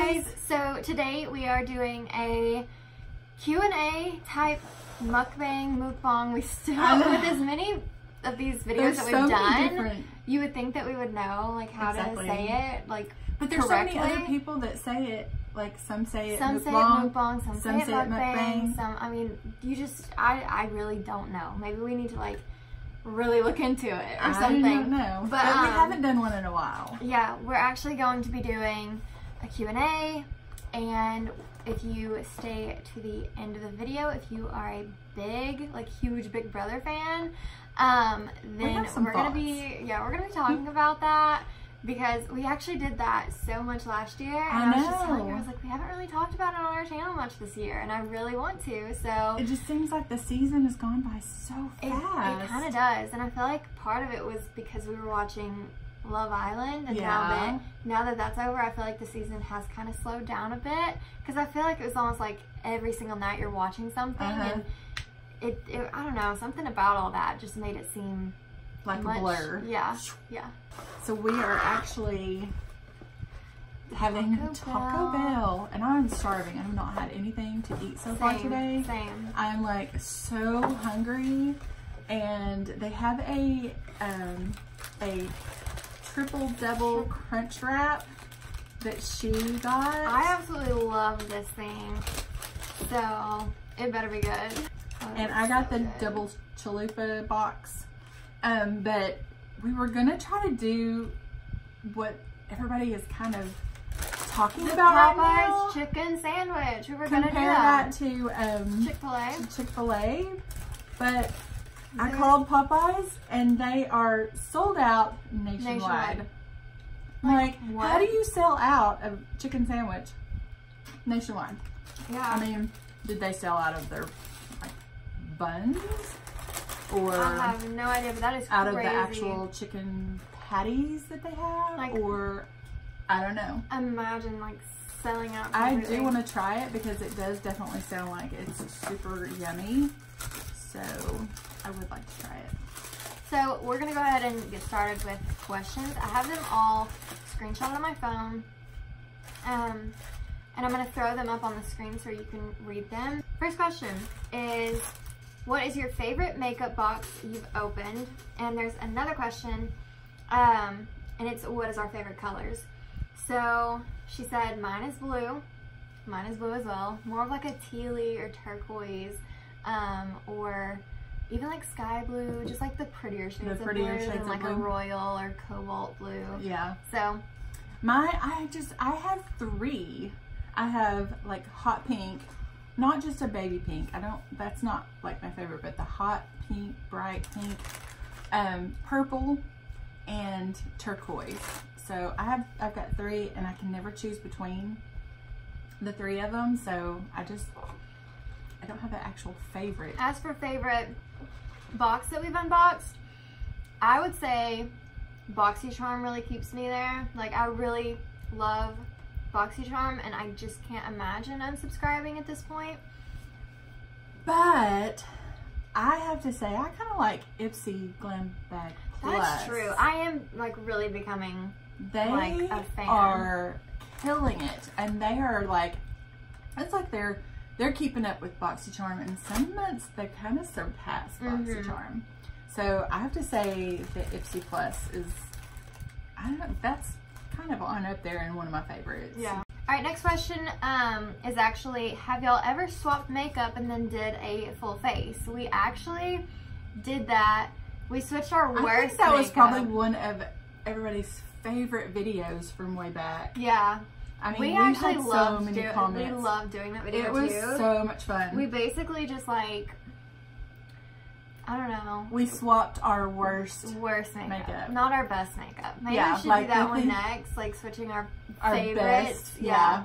guys, so today we are doing a Q&A type mukbang. We still, with as many of these videos that we've done, you would think that we would know like how to say it, like, but there's correctly. So many other people that say it, like some say it mukbang, some say it mukbang, some, I mean, you just, I really don't know. Maybe we need to like really look into it or something. I don't know, but we haven't done one in a while. Yeah, we're actually going to be doing a Q&A, and if you stay to the end of the video, if you are a big, like huge Big Brother fan, then we're gonna be talking about that, because we actually did that so much last year, and I was just telling her, I was like, we haven't really talked about it on our channel much this year, and I really want to, so. It just seems like the season has gone by so fast. It kind of does, and I feel like part of it was because we were watching Love Island, and now that that's over, I feel like the season has kind of slowed down a bit, because I feel like it was almost like every single night you're watching something, and it I don't know, something about all that just made it seem like a blur. Yeah. So we are actually having Taco Bell, and I'm starving. I have not had anything to eat so far today. Same. I'm like so hungry, and they have a triple double crunch wrap that she got. I absolutely love this thing, so it better be good. And I got the double chalupa box, but we were gonna try to do what everybody is kind of talking about right now. Chicken sandwich. We were gonna compare that to Chick-fil-A, but I called Popeyes, and they are sold out nationwide. Like, what? How do you sell out a chicken sandwich nationwide? Yeah. I mean, did they sell out of their like buns, or I have no idea, but that is out of the actual chicken patties that they have, like, or I don't know. Imagine like selling out I completely. do want to try it, because it does definitely sound like it's super yummy. So I would like to try it. So we're gonna go ahead and get started with questions. I have them all screenshotted on my phone, and I'm gonna throw them up on the screen so you can read them. First question is, what is your favorite makeup box you've opened? And there's another question, and it's, what is our favorite colors? So she said, mine is blue. Mine is blue as well. More of like a tealy or turquoise, or even like sky blue, just like the prettier shades of blue, and like a royal or cobalt blue. Yeah. So I have three. I have like hot pink, not just a baby pink. That's not like my favorite, but the hot pink, bright pink, purple, and turquoise. So I've got three, and I can never choose between the three of them. So I don't have an actual favorite. As for favorite box that we've unboxed, I would say BoxyCharm really keeps me there. Like, I really love BoxyCharm, and I just can't imagine unsubscribing at this point. But I have to say, I kind of like Ipsy Glam Bag Plus. That's true. I am like really becoming like a fan. They are killing it, and they are like, it's like they're keeping up with BoxyCharm, and some months they kind of surpass BoxyCharm. So I have to say that Ipsy Plus is, I don't know, that's kind of on up there and one of my favorites. Yeah. All right, next question is actually, have y'all ever swapped makeup and then did a full face? We actually did that. We switched our worst makeup. I think that was probably one of everybody's favorite videos from way back. Yeah. I mean, we actually loved so many comments. We loved doing that video too. It was so much fun. We basically just like, I don't know. We swapped our worst makeup. Not our best makeup. Maybe we should like do that one next, like switching our favorites. Best, yeah.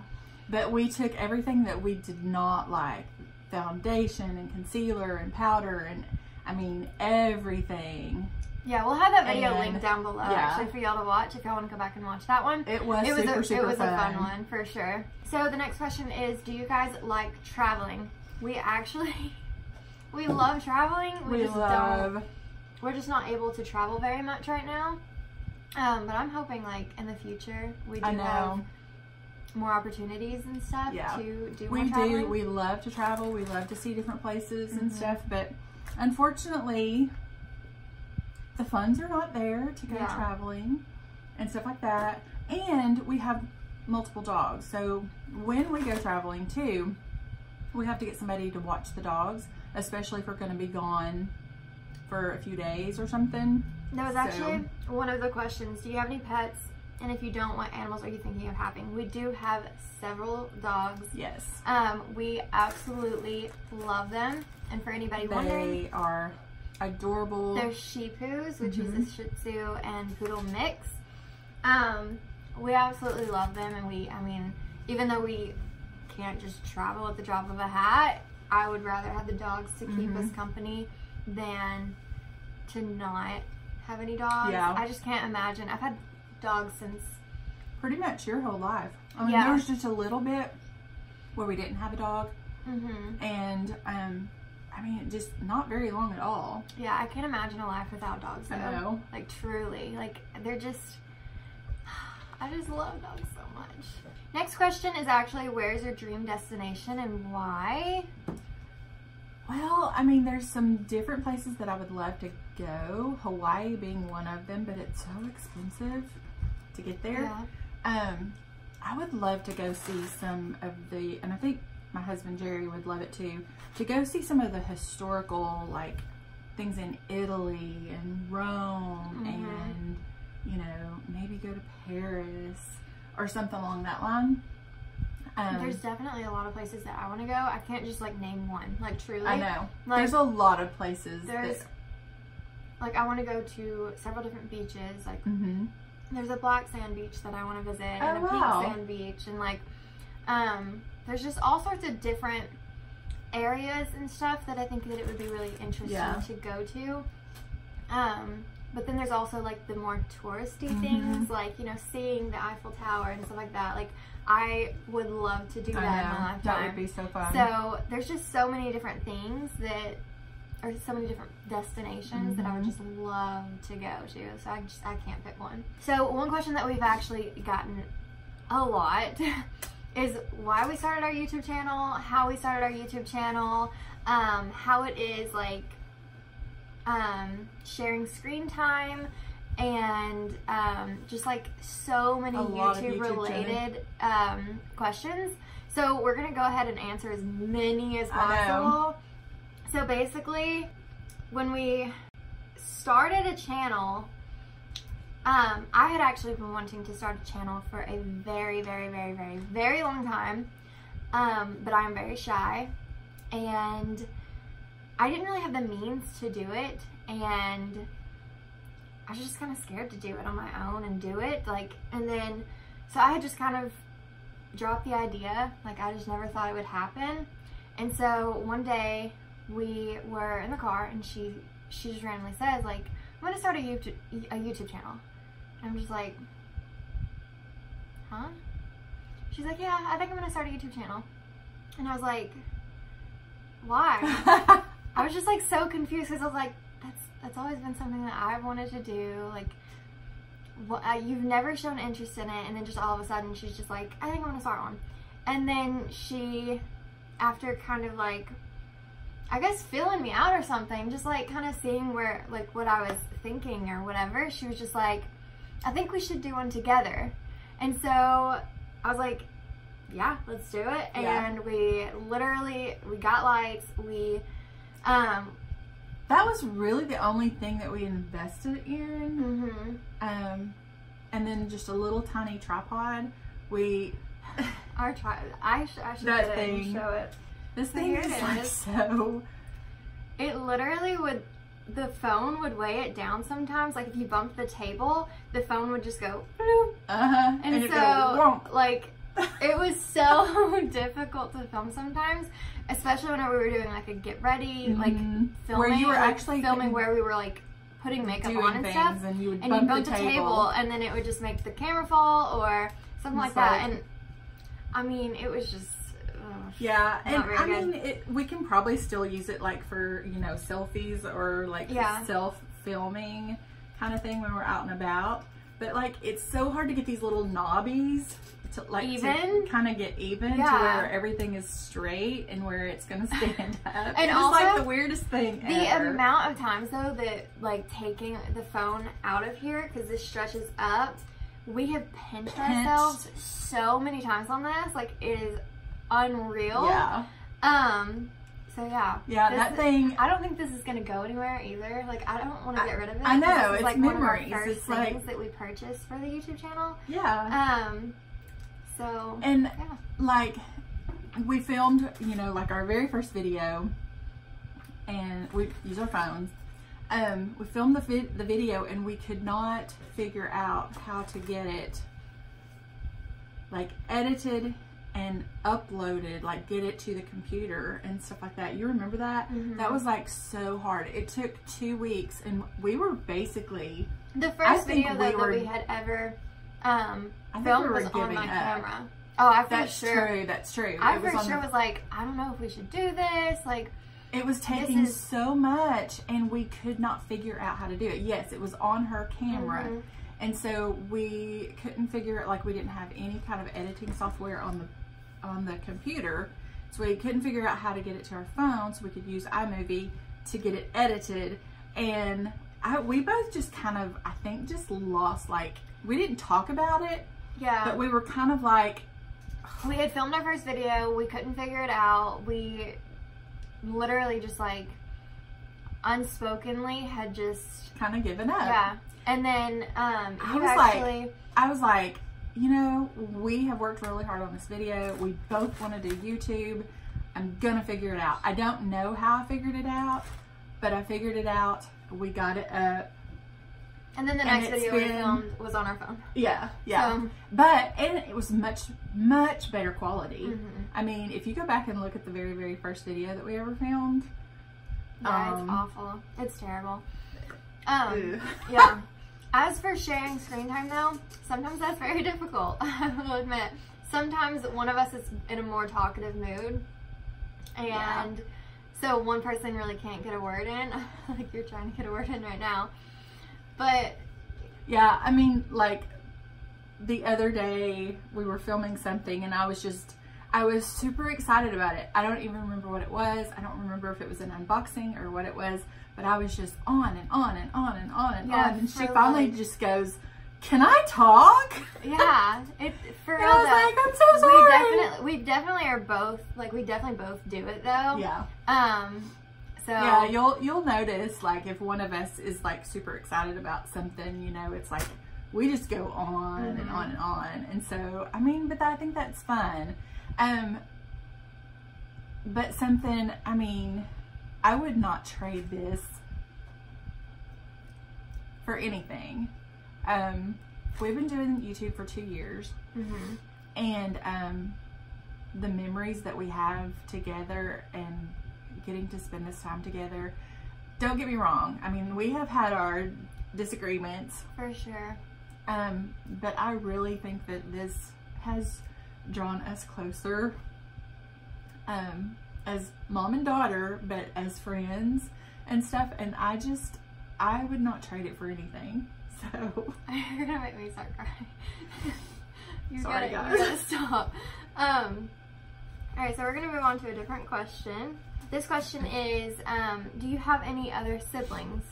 But we took everything that we did not like, foundation and concealer and powder, and I mean everything. Yeah, we'll have that video linked down below actually for y'all to watch if y'all want to go back and watch that one. It was super a fun one for sure. So the next question is, do you guys like traveling? We actually we love traveling. We're just not able to travel very much right now. But I'm hoping like in the future we do have more opportunities and stuff to do more we traveling. do. We love to travel. We love to see different places and stuff, but unfortunately, the funds are not there to go traveling and stuff like that. And we have multiple dogs, so when we go traveling too, we have to get somebody to watch the dogs, especially if we're going to be gone for a few days or something. That was actually one of the questions. Do you have any pets? And if you don't, what animals are you thinking of having? We do have several dogs. Yes. We absolutely love them. And for anybody wondering, they are adorable. They're Shih Tzus, which is a Shih Tzu and Poodle mix. We absolutely love them, and I mean, even though we can't just travel at the drop of a hat, I would rather have the dogs to keep us company than to not have any dogs. Yeah. I just can't imagine. I've had dogs since pretty much your whole life. I mean, there was just a little bit where we didn't have a dog, and I mean, just not very long at all. Yeah, I can't imagine a life without dogs, though. I know. Like, truly. Like, they're just... I just love dogs so much. Next question is actually, where's your dream destination and why? Well, I mean, there's some different places that I would love to go. Hawaii being one of them, but it's so expensive to get there. Yeah. I would love to go see some of the, and I think my husband Jerry would love it too, to go see some of the historical, like, things in Italy and Rome and, you know, maybe go to Paris or something along that line. There's definitely a lot of places that I want to go. I can't just, like, name one. Like, truly. I know. Like, there's a lot of places. Like, I want to go to several different beaches. Like, there's a black sand beach that I want to visit, and a pink sand beach, and, like, there's just all sorts of different areas and stuff that I think that it would be really interesting to go to. But then there's also, like, the more touristy things, like, you know, seeing the Eiffel Tower and stuff like that. Like, I would love to do that in my lifetime. That would be so fun. So there's just so many different things that, or so many different destinations that I would just love to go to. So I can't pick one. So one question that we've actually gotten a lot is why we started our YouTube channel, how we started our YouTube channel, how it is, like, sharing screen time, and just, like, so many YouTube related questions. So we're gonna go ahead and answer as many as possible. So basically, when we started a channel, I had actually been wanting to start a channel for a very, very, very, very, very long time, but I'm very shy, and I didn't really have the means to do it, and I was just kind of scared to do it on my own and do it, like, and then, so I had just kind of dropped the idea, like, I just never thought it would happen. And so one day we were in the car, and she just randomly says, like, I'm gonna start a YouTube channel. And I'm just like, huh? She's like, yeah, I think I'm gonna start a YouTube channel. And I was like, why? I was just, like, so confused, because I was like, that's always been something that I've wanted to do. Like, you've never shown interest in it, and then just all of a sudden she's just like, I think I'm gonna start one. And then she, after kind of, like, I guess feeling me out or something, just, like, kind of seeing where, like, what I was thinking or whatever, she was just like, I think we should do one together. And so I was like, yeah, let's do it. And we got lights, that was really the only thing that we invested in. And then just a little tiny tripod. I should get it and show it. This thing is, like, so... It literally would... The phone would weigh it down sometimes. Like, if you bumped the table, the phone would just go... bloop. And so, like, it was so difficult to film sometimes. Especially whenever we were doing, like, a get ready, like, filming. Where you were actually filming where we were, like, putting makeup on and stuff. And you would bump the table. And then it would just make the camera fall or something like that. And, I mean, it was just... Yeah, and I mean, we can probably still use it, like, for, you know, selfies or, like, self-filming kind of thing when we're out and about. But like, it's so hard to get these little knobbies to like even kind of get even to where everything is straight and where it's gonna stand up. And it's also, like the weirdest thing ever. The amount of times though that like taking the phone out of here because this stretches up, we have pinched ourselves so many times on this. Like, it is unreal. Yeah. So yeah. Yeah, that thing. I don't think this is gonna go anywhere either. Like, I don't want to get rid of it. I know, it's like memories. memories. One of our first it's things like that we purchased for the YouTube channel. Yeah. So. And yeah. like, we filmed, you know, like our very first video, and we use our phones. We filmed the video, and we could not figure out how to get it like edited and uploaded, like get it to the computer and stuff like that. You remember that? Mm-hmm. That was like so hard. It took 2 weeks, and we were basically the first video that we had ever filmed was on my camera. Oh, That's true. That's true. I for sure was like, I don't know if we should do this. Like, it was taking so much, and we could not figure out how to do it. Yes, it was on her camera. Mm-hmm. And so we couldn't figure it, like we didn't have any kind of editing software on the computer. So we couldn't figure out how to get it to our phone so we could use iMovie to get it edited. And we both just kind of, I think, just lost, like, we didn't talk about it. Yeah. But we were kind of like, we had filmed our first video, we couldn't figure it out. We literally just like unspokenly had just kind of given up. Yeah. And then I was like, you know, we have worked really hard on this video. We both want to do YouTube. I'm gonna figure it out. I don't know how I figured it out, but I figured it out. We got it up. And then the next video we filmed was on our phone. Yeah, yeah. And it was much, much better quality. Mm-hmm. I mean, if you go back and look at the very, very first video that we ever filmed. Yeah, it's awful. It's terrible. Yeah. As for sharing screen time though, sometimes that's very difficult. I will admit. Sometimes one of us is in a more talkative mood. And so one person really can't get a word in. Like, you're trying to get a word in right now. But yeah, I mean, like the other day we were filming something, and I was super excited about it. I don't even remember what it was. I don't remember if it was an unboxing or what it was, but I was just on and on and on and on and on. And she finally just goes, "Can I talk?" Yeah, for real. I was like, "I'm so sorry." We definitely are both, like, we definitely both do it though. Yeah. So yeah, you'll notice, like, if one of us is like super excited about something, you know, it's like we just go on and on and on. And so, I mean, but I think that's fun. But something, I mean, I would not trade this for anything. We've been doing YouTube for 2 years, and the memories that we have together and getting to spend this time together, don't get me wrong, I mean, we have had our disagreements for sure, but I really think that this has drawn us closer, as mom and daughter, but as friends and stuff. And I would not trade it for anything. So you're gonna make me start crying. Sorry, guys. You gotta stop. All right, so we're gonna move on to a different question. This question is, do you have any other siblings?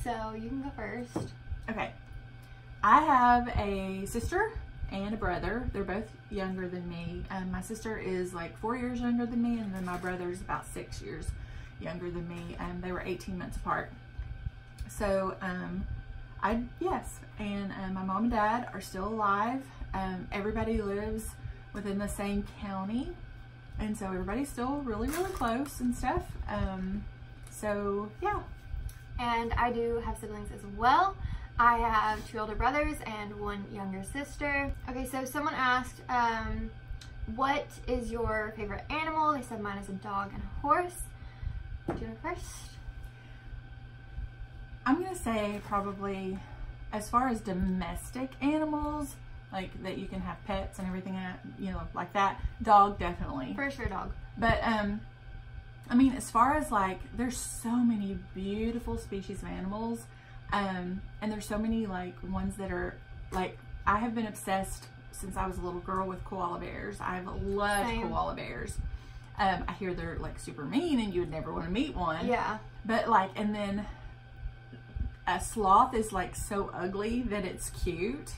So you can go first. Okay. I have a sister and a brother. They're both younger than me. My sister is like 4 years younger than me, and then my brother is about 6 years younger than me. They were 18 months apart. So, yes. And my mom and dad are still alive. Everybody lives within the same county. And so everybody's still really, really close and stuff. So, yeah. And I do have siblings as well. I have 2 older brothers and 1 younger sister. Okay, so someone asked, what is your favorite animal? They said mine is a dog and a horse. Do you want to go first? I'm going to say probably, as far as domestic animals, like that you can have pets and everything, you know, like that, dog, definitely. For sure, dog. But, I mean, as far as like, there's so many beautiful species of animals, and there's so many like ones that are like, I have been obsessed since I was a little girl with koala bears. I've loved koala bears. I hear they're like super mean and you would never want to meet one. Yeah. But like, and then a sloth is like so ugly that it's cute.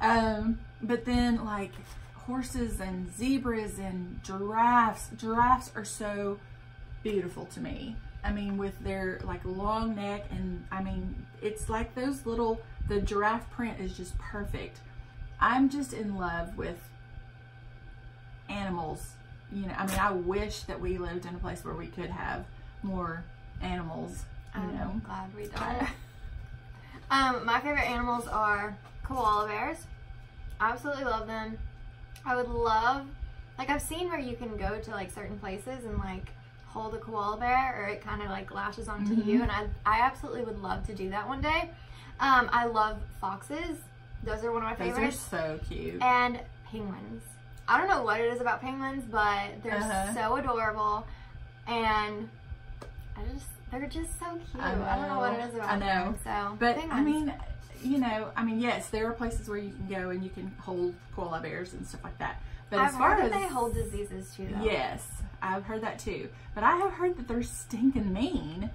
But then like horses and zebras and giraffes are so beautiful to me. I mean, with their like long neck, and I mean, it's like those little, the giraffe print is just perfect. I'm just in love with animals. You know, I mean, I wish that we lived in a place where we could have more animals, you know. I'm glad we don't. My favorite animals are koala bears. I absolutely love them. I would love, like, I've seen where you can go to like certain places and like hold a koala bear, or it kind of like lashes onto you, and I absolutely would love to do that one day. I love foxes. Those are one of my favorites. Those are so cute. And penguins. I don't know what it is about penguins, but they're so adorable, and they're just so cute. I don't know what it is about them. So, but penguins. I mean, you know, I mean, yes, there are places where you can go and you can hold koala bears and stuff like that. But I've as far heard as that they hold diseases too, though. Yes, I've heard that too. But I have heard that they're stinking mean.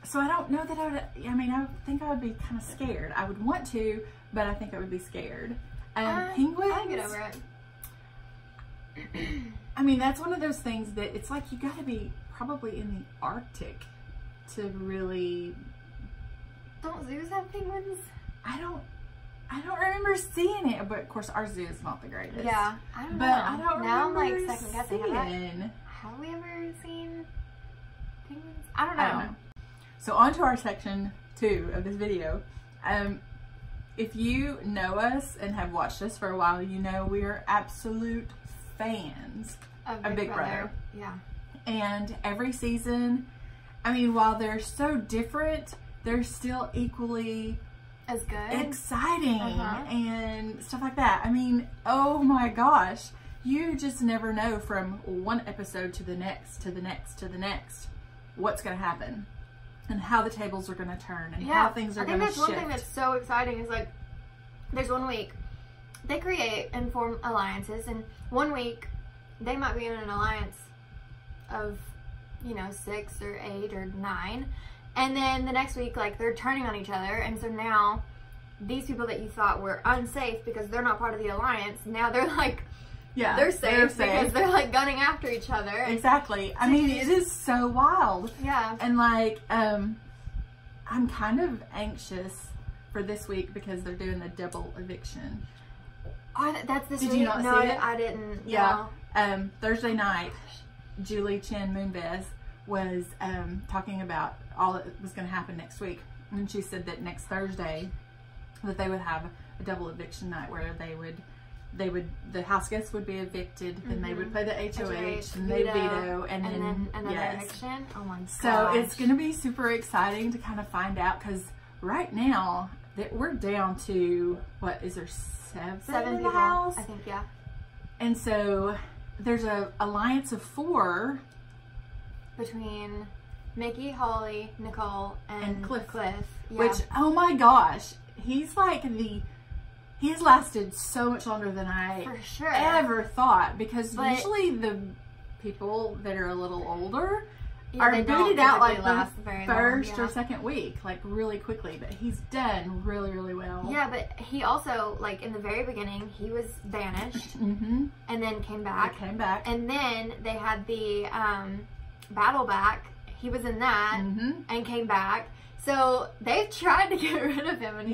So I don't know that I would. I mean, I think I would be kind of scared. I would want to, but I think I would be scared. Penguins. I get over it. I mean, that's one of those things that it's like you got to be probably in the Arctic to really. Don't zoos have penguins? I don't remember seeing it, but of course our zoo is not the greatest. Yeah, I don't know. But I don't now remember I'm like second guessing. Have we ever seen penguins? I don't know. So on to our section 2 of this video. If you know us and have watched us for a while, you know we are absolute fans of Big Brother. Yeah. And every season, I mean, while they're so different, they're still equally as good, exciting, and stuff like that. I mean, oh my gosh, you just never know from one episode to the next, to the next, to the next, what's going to happen and how the tables are going to turn and how things are going to shift. I think that's one thing that's so exciting is like, there's one week they create and form alliances, and one week they might be in an alliance of, you know, 6 or 8 or 9. And then the next week, like, they're turning on each other. And so now these people that you thought were unsafe because they're not part of the alliance, now they're like, they're safe because they're like gunning after each other. Exactly. I mean, it is so wild. Yeah. And like, I'm kind of anxious for this week because they're doing the double eviction. Oh, that's this week? Did you not see it? I didn't. Yeah. No. Thursday night, Julie Chen Moonves was talking about all that was going to happen next week, and she said that next Thursday that they would have a double eviction night where the house guests would be evicted, then they would play the HOH and they'd veto, and then another eviction. Oh my gosh. So it's going to be super exciting to kind of find out, because right now that we're down to, what is there, 7 in the house? I think, yeah. And so there's a alliance of 4 between Mickey, Holly, Nicole, and Cliff. Yeah. Which, oh my gosh, he's like he's lasted so much longer than I ever thought, because usually the people that are a little older are booted out like the first or second week, like really quickly, but he's done really, really well. Yeah, but he also, like, in the very beginning, he was banished and then came back. And then they had the battle back. He was in that and came back. So they've tried to get rid of him, and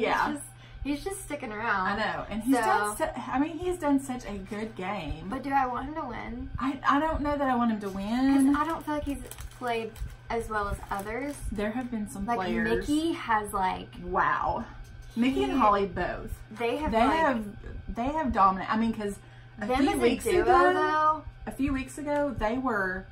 he's just sticking around. I know, and he's done. I mean, he's done such a good game. But do I want him to win? I don't know that I want him to win. Because I don't feel like he's played as well as others. There have been some like players. Mickey has Mickey and Holly both. They have dominant. I mean, because a few weeks ago they were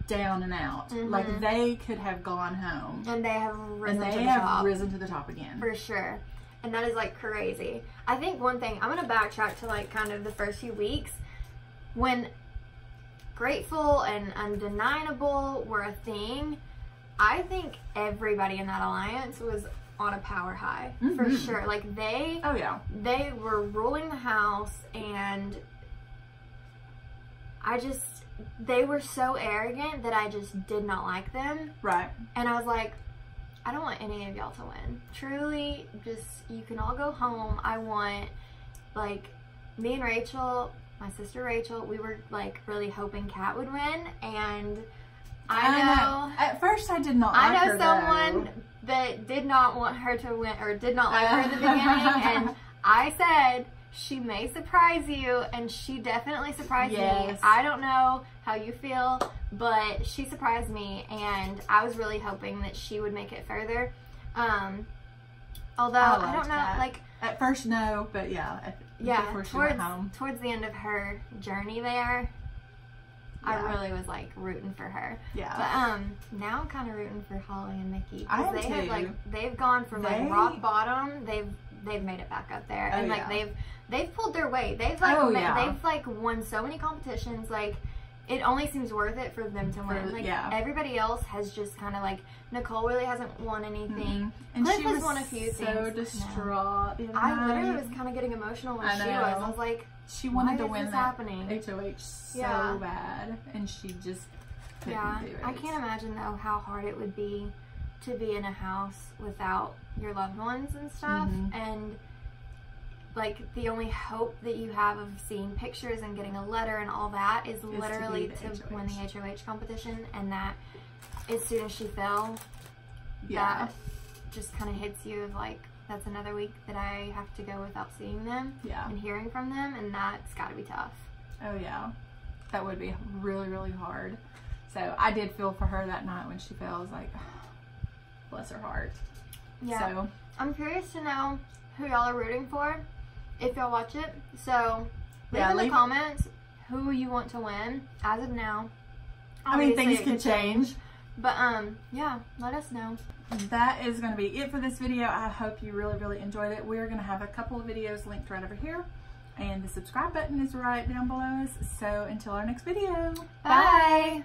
down and out. Like, they could have gone home, and they have risen to the top again for sure. And that is like crazy. I think one thing, I'm gonna backtrack to like kind of the first few weeks when Grateful and Undeniable were a thing. I think everybody in that alliance was on a power high for sure. Like they were ruling the house, and they were so arrogant that I just did not like them. Right. And I was like, I don't want any of y'all to win. Truly, just, you can all go home. I want, like, me and Rachel, my sister Rachel, we were, like, really hoping Kat would win. And I know. At first, I did not like her, I know someone that did not want her to win, or did not like her in the beginning. And I said, she may surprise you, and she definitely surprised me. I don't know how you feel, but she surprised me, and I was really hoping that she would make it further. Although I don't know, Kat. Like at first, no, but before she went home. Towards the end of her journey there, I really was like rooting for her. Yeah. But now I'm kind of rooting for Holly and Mickey, because they've gone from like rock bottom. They've made it back up there, and like they've pulled their weight. They've like won so many competitions. Like, it only seems worth it for them to win. Like everybody else has just kind of like, Nicole really hasn't won anything. And Cliff she has was won a few things. So distraught. I literally was kind of getting emotional when she was. I was like, she wanted to win that happening? HOH so bad, and she just couldn't do it. I can't imagine though how hard it would be to be in a house without your loved ones and stuff, and like the only hope that you have of seeing pictures and getting a letter and all that is literally to win the HOH competition. And that as soon as she fell, that just kind of hits you of like, that's another week that I have to go without seeing them and hearing from them, and that's got to be tough. Oh yeah, that would be really, really hard. So I did feel for her that night when she fell. I was like, bless her heart. Yeah. So I'm curious to know who y'all are rooting for if y'all watch it. So leave in the comments who you want to win as of now. I mean, things can change. But yeah, let us know. That is going to be it for this video. I hope you really, really enjoyed it. We're going to have a couple of videos linked right over here, and the subscribe button is right down below us. So until our next video, bye.